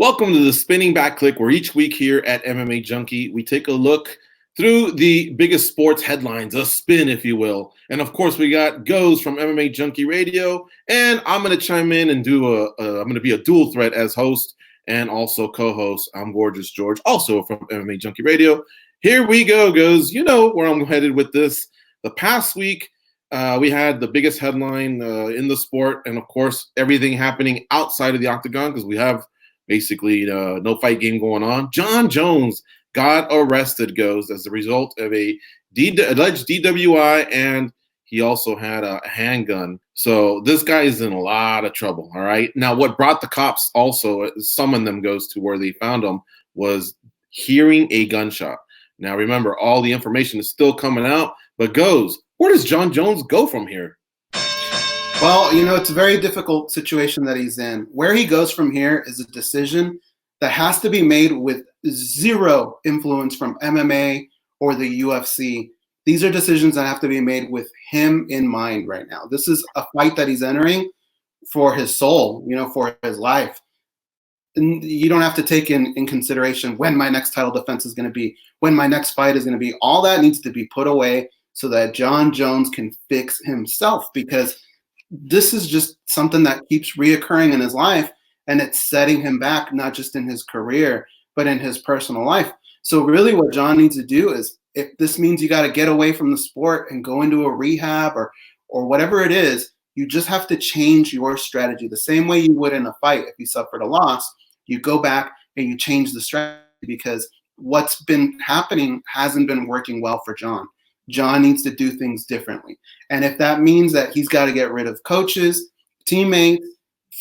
Welcome to the Spinning Back Clique, where each week here at MMA Junkie, we take a look through the biggest sports headlines, a spin, if you will. And of course, we got Goze from MMA Junkie Radio, and I'm going to chime in and I'm going to be a dual threat as host and also co-host. I'm Gorgeous George, also from MMA Junkie Radio. Here we go, Goze. You know where I'm headed with this. The past week, we had the biggest headline in the sport, and of course, everything happening outside of the octagon because we have basically no fight game going on. Jon Jones got arrested, Goze, as a result of a alleged DWI, and he also had a handgun. So this guy is in a lot of trouble, all right? Now, what brought the cops also, summoned them, Goze, to where they found him, was hearing a gunshot. Now, remember, all the information is still coming out, but Goze, where does Jon Jones go from here? Well, it's a very difficult situation that he's in. Where he goes from here is a decision that has to be made with zero influence from MMA or the UFC. These are decisions that have to be made with him in mind right now. This is a fight that he's entering for his soul, for his life. And you don't have to take in consideration when my next title defense is going to be, when my next fight is going to be. All that needs to be put away so that Jon Jones can fix himself, because this is just something that keeps reoccurring in his life, and it's setting him back, not just in his career, but in his personal life. So really what Jon needs to do is, if this means you got to get away from the sport and go into a rehab or whatever it is, you just have to change your strategy the same way you would in a fight. If you suffered a loss, you go back and you change the strategy, because what's been happening hasn't been working well for Jon. Jon needs to do things differently. And if that means that he's got to get rid of coaches, teammates,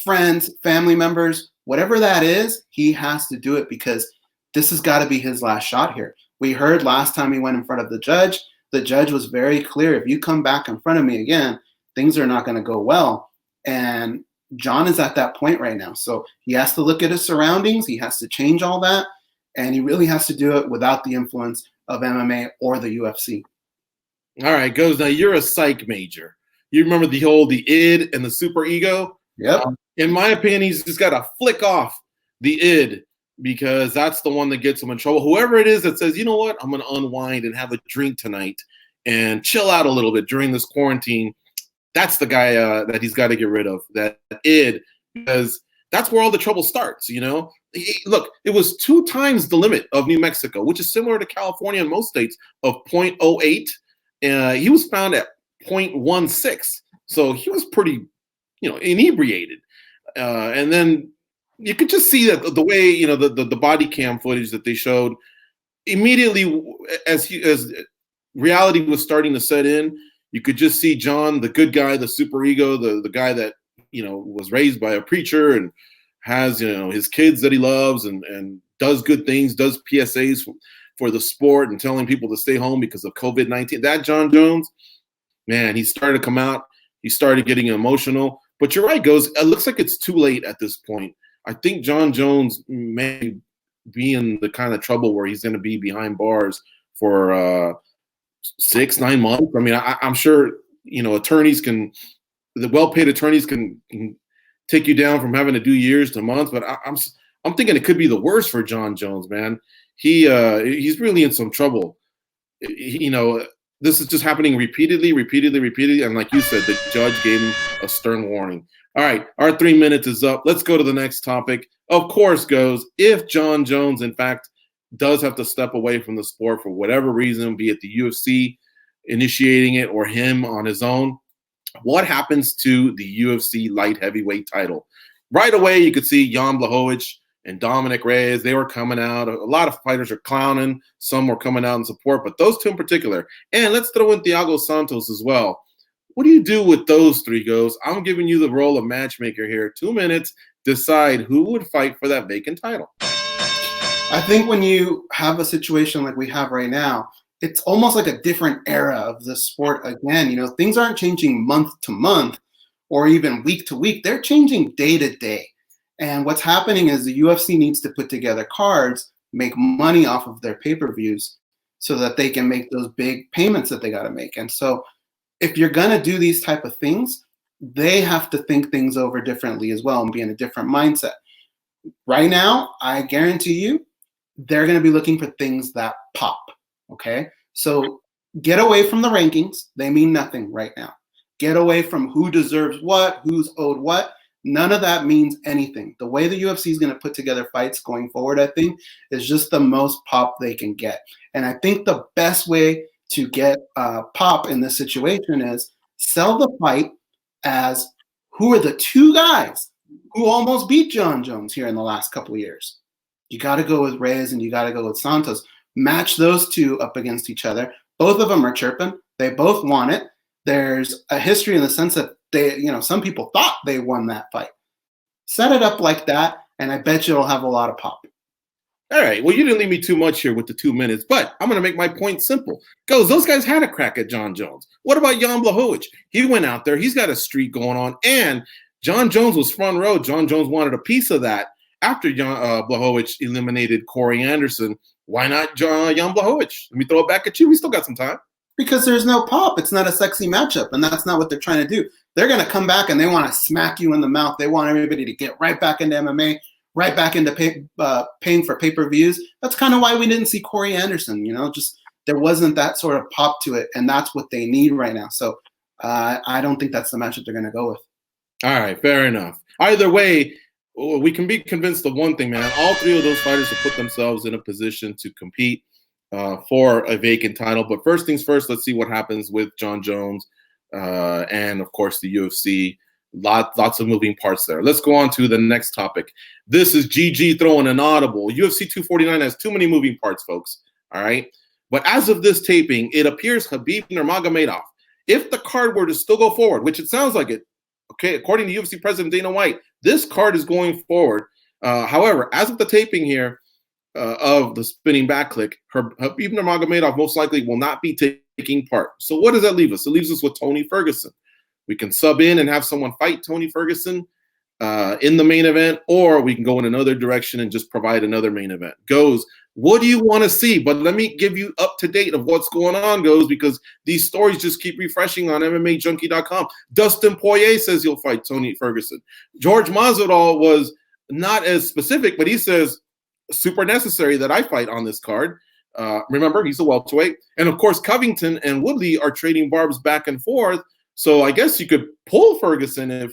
friends, family members, whatever that is, he has to do it, because this has got to be his last shot here. We heard last time he went in front of the judge was very clear. If you come back in front of me again, things are not going to go well. And Jon is at that point right now. So he has to look at his surroundings. He has to change all that. And he really has to do it without the influence of MMA or the UFC. All right, Goze. Now you're a psych major. You remember the id and the super ego? Yep. In my opinion, he's just got to flick off the id, because that's the one that gets him in trouble. Whoever it is that says, you know what, I'm going to unwind and have a drink tonight and chill out a little bit during this quarantine, that's the guy that he's got to get rid of, that id, because that's where all the trouble starts, Look, it was 2 times the limit of New Mexico, which is similar to California and most states, of 0.08. He was found at 0.16, so he was pretty, inebriated. And then you could just see that the way, the body cam footage that they showed immediately as reality was starting to set in. You could just see Jon, the good guy, the super ego, the guy that was raised by a preacher and has his kids that he loves and does good things, does PSAs for the sport and telling people to stay home because of COVID-19. That Jon Jones, man, he started to come out. He started getting emotional. But you're right, Goze. It looks like it's too late at this point. I think Jon Jones may be in the kind of trouble where he's going to be behind bars for 6-9 months. I mean, I'm sure, the well-paid attorneys can take you down from having to do years to months. But I'm thinking it could be the worst for Jon Jones, man. He's really in some trouble. This is just happening repeatedly. And like you said, the judge gave him a stern warning. All right, our 3 minutes is up. Let's go to the next topic. Of course, Goze, if Jon Jones, in fact, does have to step away from the sport for whatever reason, be it the UFC initiating it or him on his own, what happens to the UFC light heavyweight title? Right away, you could see Jan Blachowicz and Dominic Reyes, they were coming out. A lot of fighters are clowning. Some were coming out in support, but those 2 in particular. And let's throw in Thiago Santos as well. What do you do with those 3, Goze? I'm giving you the role of matchmaker here. 2 minutes, decide who would fight for that vacant title. I think when you have a situation like we have right now, it's almost like a different era of the sport again. Things aren't changing month to month or even week to week. They're changing day to day. And what's happening is the UFC needs to put together cards, make money off of their pay-per-views so that they can make those big payments that they got to make. And so if you're going to do these type of things, they have to think things over differently as well and be in a different mindset. right now, I guarantee you, they're going to be looking for things that pop. Okay. So get away from the rankings. They mean nothing right now. Get away from who deserves what, who's owed what. None of that means anything. The way the UFC is going to put together fights going forward, I think, is just the most pop they can get. And I think the best way to get pop in this situation is sell the fight as who are the two guys who almost beat Jon Jones here in the last couple of years. You got to go with Reyes and you got to go with Santos. Match those two up against each other. Both of them are chirping. They both want it. There's a history in the sense that some people thought they won that fight. Set it up like that, and I bet you it'll have a lot of pop. All right. Well, you didn't leave me too much here with the 2 minutes, but I'm going to make my point simple. Those guys had a crack at Jon Jones. What about Jan Blachowicz? He went out there. He's got a streak going on, and Jon Jones was front row. Jon Jones wanted a piece of that after Blachowicz eliminated Corey Anderson. Why not Jan Blachowicz? Let me throw it back at you. We still got some time. Because there's no pop. It's not a sexy matchup, and that's not what they're trying to do. They're going to come back, and they want to smack you in the mouth. They want everybody to get right back into MMA, right back into paying for pay-per-views. That's kind of why we didn't see Corey Anderson. Just there wasn't that sort of pop to it, and that's what they need right now. So I don't think that's the matchup they're going to go with. All right, fair enough. Either way, we can be convinced of one thing, man. All three of those fighters have put themselves in a position to compete for a vacant title. But first things first, let's see what happens with Jon Jones and, of course, the UFC. Lots of moving parts there. Let's go on to the next topic. This is GG throwing an audible. UFC 249 has too many moving parts, folks. All right. But as of this taping, it appears Khabib Nurmagomedov, if the card were to still go forward, which it sounds like it, okay, according to UFC President Dana White, this card is going forward. However, as of the taping here, of the spinning back click, Khabib Nurmagomedov most likely will not be taking part. So what does that leave us? It leaves us with Tony Ferguson. We can sub in and have someone fight Tony Ferguson in the main event, or we can go in another direction and just provide another main event. Goze, what do you want to see? But let me give you up to date of what's going on, Goze, because these stories just keep refreshing on MMAJunkie.com. Dustin Poirier says he'll fight Tony Ferguson. George Masvidal was not as specific, but he says super necessary that I fight on this card. Remember, he's a welterweight. And, of course, Covington and Woodley are trading barbs back and forth. So I guess you could pull Ferguson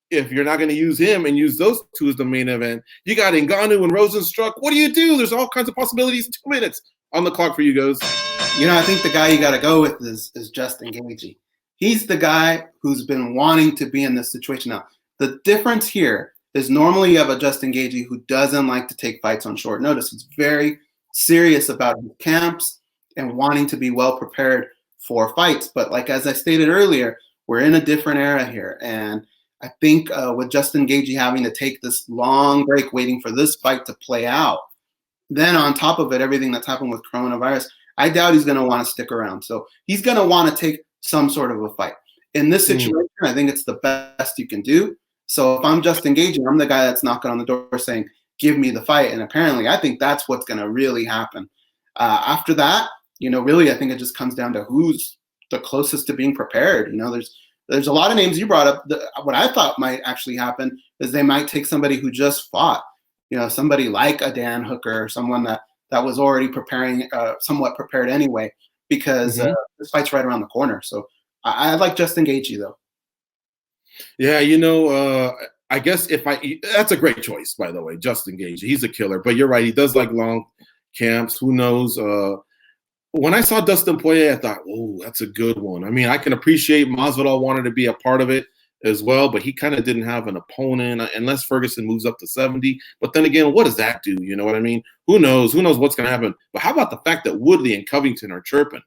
if you're not going to use him and use those two as the main event. You got Ngannou and Rosenstruck. What do you do? There's all kinds of possibilities. 2 minutes on the clock for you, Goze. I think the guy you got to go with is Justin Gaethje. He's the guy who's been wanting to be in this situation now. The difference here is normally you have a Justin Gaethje who doesn't like to take fights on short notice. He's very serious about his camps and wanting to be well prepared for fights. But like as I stated earlier, we're in a different era here. And I think with Justin Gaethje having to take this long break waiting for this fight to play out, then on top of it, everything that's happened with coronavirus, I doubt he's going to want to stick around. So he's going to want to take some sort of a fight. In this situation, I think it's the best you can do. So if I'm Justin Gaethje, I'm the guy that's knocking on the door saying, give me the fight. And apparently, I think that's what's going to really happen. After that, really, I think it just comes down to who's the closest to being prepared. There's a lot of names you brought up. What I thought might actually happen is they might take somebody who just fought, somebody like a Dan Hooker or someone that was already preparing, somewhat prepared anyway, because this fight's right around the corner. So I like Justin Gaethje, though. Yeah, I guess that's a great choice, by the way, Justin Gaethje. He's a killer, but you're right. He does like long camps. Who knows? When I saw Dustin Poirier, I thought, oh, that's a good one. I mean, I can appreciate Masvidal wanted to be a part of it as well, but he kind of didn't have an opponent unless Ferguson moves up to 70. But then again, what does that do? You know what I mean? Who knows? Who knows what's going to happen? But how about the fact that Woodley and Covington are chirping?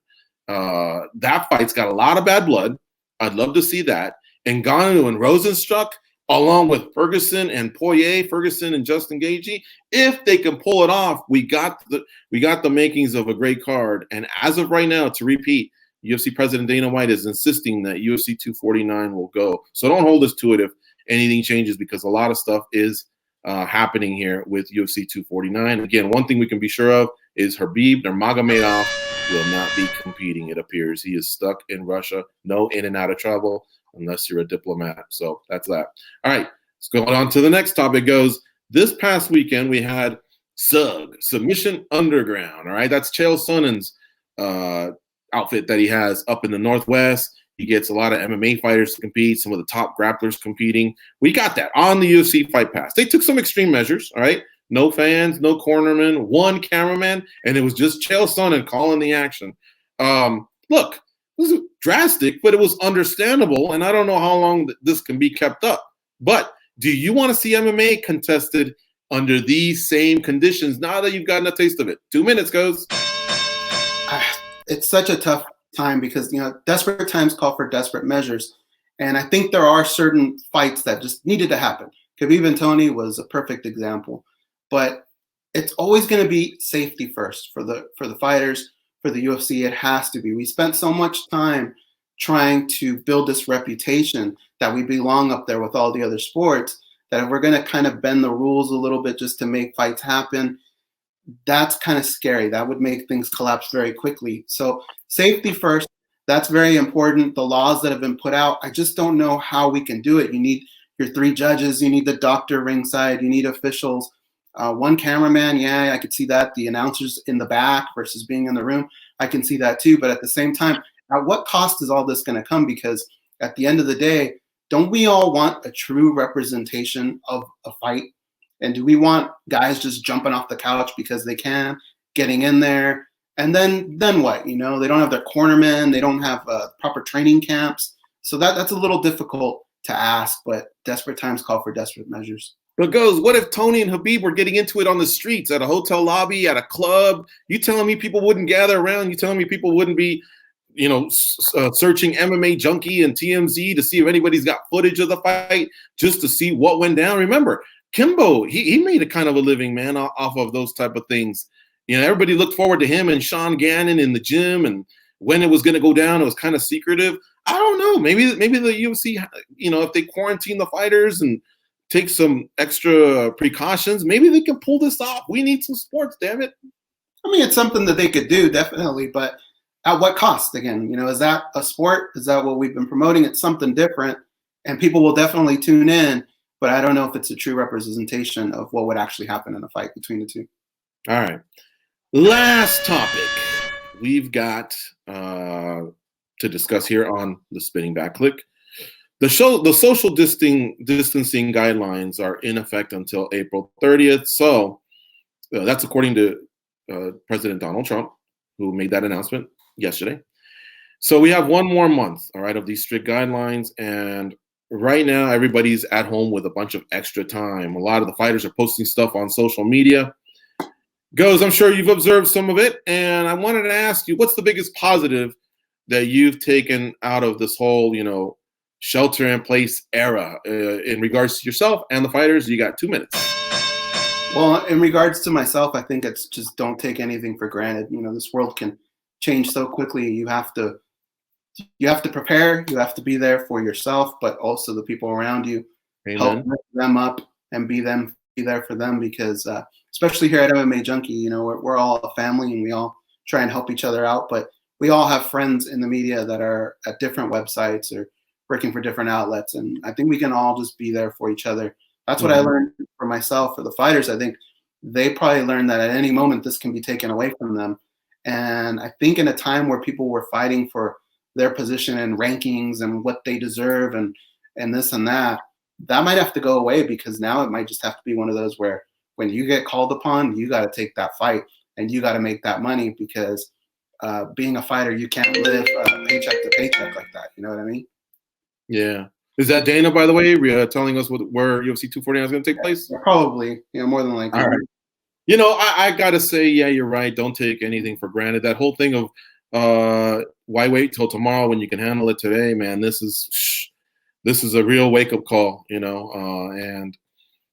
That fight's got a lot of bad blood. I'd love to see that. Ngannou and Rosenstruck, along with Ferguson and Poirier, Ferguson and Justin Gaethje, if they can pull it off, we got the makings of a great card. And as of right now, to repeat, UFC President Dana White is insisting that UFC 249 will go. So don't hold us to it if anything changes, because a lot of stuff is happening here with UFC 249. Again, one thing we can be sure of is Khabib Nurmagomedov will not be competing, it appears. He is stuck in Russia. No in and out of travel unless you're a diplomat. So that's that. All right, let's go on to the next topic. Goes, This past weekend, we had Submission Underground. All right, that's Chael Sonnen's outfit that he has up in the Northwest. He gets a lot of MMA fighters to compete, some of the top grapplers competing. We got that on the UFC Fight Pass. They took some extreme measures, all right? No fans, no cornerman, one cameraman, and it was just Chael Sonnen calling the action. Look, it was drastic, but it was understandable, and I don't know how long this can be kept up. But do you want to see MMA contested under these same conditions now that you've gotten a taste of it? 2 minutes, Goze. It's such a tough time because, desperate times call for desperate measures. And I think there are certain fights that just needed to happen. Khabib and Tony was a perfect example. But it's always going to be safety first for the fighters, for the UFC. It has to be. We spent so much time trying to build this reputation that we belong up there with all the other sports, that if we're going to kind of bend the rules a little bit just to make fights happen, that's kind of scary. That would make things collapse very quickly. So safety first, that's very important. The laws that have been put out, I just don't know how we can do it. You need your 3 judges, you need the doctor ringside, you need officials, 1 cameraman. Yeah, I could see that. The announcers in the back versus being in the room, I can see that too. But at the same time, at what cost is all this going to come? Because at the end of the day, don't we all want a true representation of a fight? And do we want guys just jumping off the couch because they can, getting in there, and then what? They don't have their cornermen, they don't have proper training camps. So that's a little difficult to ask, but desperate times call for desperate measures. But Goze, what if Tony and Khabib were getting into it on the streets, at a hotel lobby, at a club? You telling me people wouldn't gather around? You telling me people wouldn't be, searching MMA Junkie and TMZ to see if anybody's got footage of the fight just to see what went down? Remember, Kimbo, he made a kind of a living, man, off of those type of things. Everybody looked forward to him and Sean Gannon in the gym, and when it was going to go down, it was kind of secretive. I don't know. Maybe the UFC, if they quarantine the fighters and take some extra precautions, maybe they can pull this off. We need some sports, damn it. I mean, it's something that they could do, definitely, but at what cost? Again, is that a sport? Is that what we've been promoting? It's something different, and people will definitely tune in, but I don't know if it's a true representation of what would actually happen in a fight between the two. All right. Last topic we've got to discuss here on the Spinning Back Clique. The social distancing guidelines are in effect until April 30th. So that's according to President Donald Trump, who made that announcement yesterday. So we have 1 more month, all right, of these strict guidelines. And right now, everybody's at home with a bunch of extra time. A lot of the fighters are posting stuff on social media. Goze, I'm sure you've observed some of it. And I wanted to ask you, what's the biggest positive that you've taken out of this whole, shelter-in-place era in regards to yourself and the fighters? You got 2 minutes. Well, in regards to myself, I think it's just don't take anything for granted. This world can change so quickly. You have to prepare. You have to be there for yourself, but also the people around you. Amen. Help lift them up and be there for them, because especially here at MMA Junkie, we're all a family and we all try and help each other out. But we all have friends in the media that are at different websites or working for different outlets, and I think we can all just be there for each other. That's what I learned for myself. For the fighters, I think they probably learned that at any moment this can be taken away from them. And I think in a time where people were fighting for their position and rankings and what they deserve and this and that might have to go away, because now it might just have to be one of those where when you get called upon, you got to take that fight and you got to make that money, because being a fighter, you can't live paycheck to paycheck like that. You know what I mean? Yeah. Is that Dana, by the way, telling us where UFC 249 is going to take place? Yeah, probably, more than likely. All right. I got to say, yeah, you're right. Don't take anything for granted. That whole thing of why wait till tomorrow when you can handle it today, man, this is a real wake-up call, and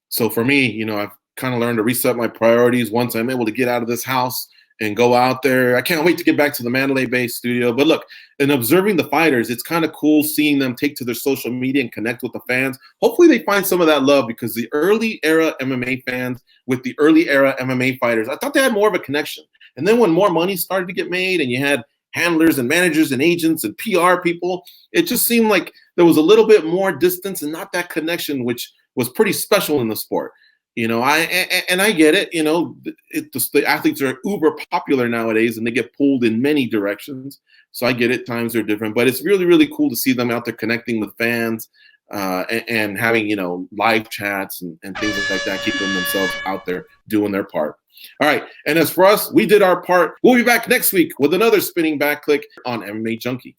so for me, I've kind of learned to reset my priorities once I'm able to get out of this house and go out there. I can't wait to get back to the Mandalay Bay studio. But look, in observing the fighters, it's kind of cool seeing them take to their social media and connect with the fans. Hopefully they find some of that love, because the early era MMA fans with the early era MMA fighters, I thought they had more of a connection. And then when more money started to get made and you had handlers and managers and agents and PR people, it just seemed like there was a little bit more distance and not that connection, which was pretty special in the sport. I get it. The athletes are uber popular nowadays, and they get pulled in many directions. So I get it. Times are different, but it's really, really cool to see them out there connecting with fans and having, live chats and things like that, keeping themselves out there doing their part. All right. And as for us, we did our part. We'll be back next week with another spinning back click on MMA Junkie.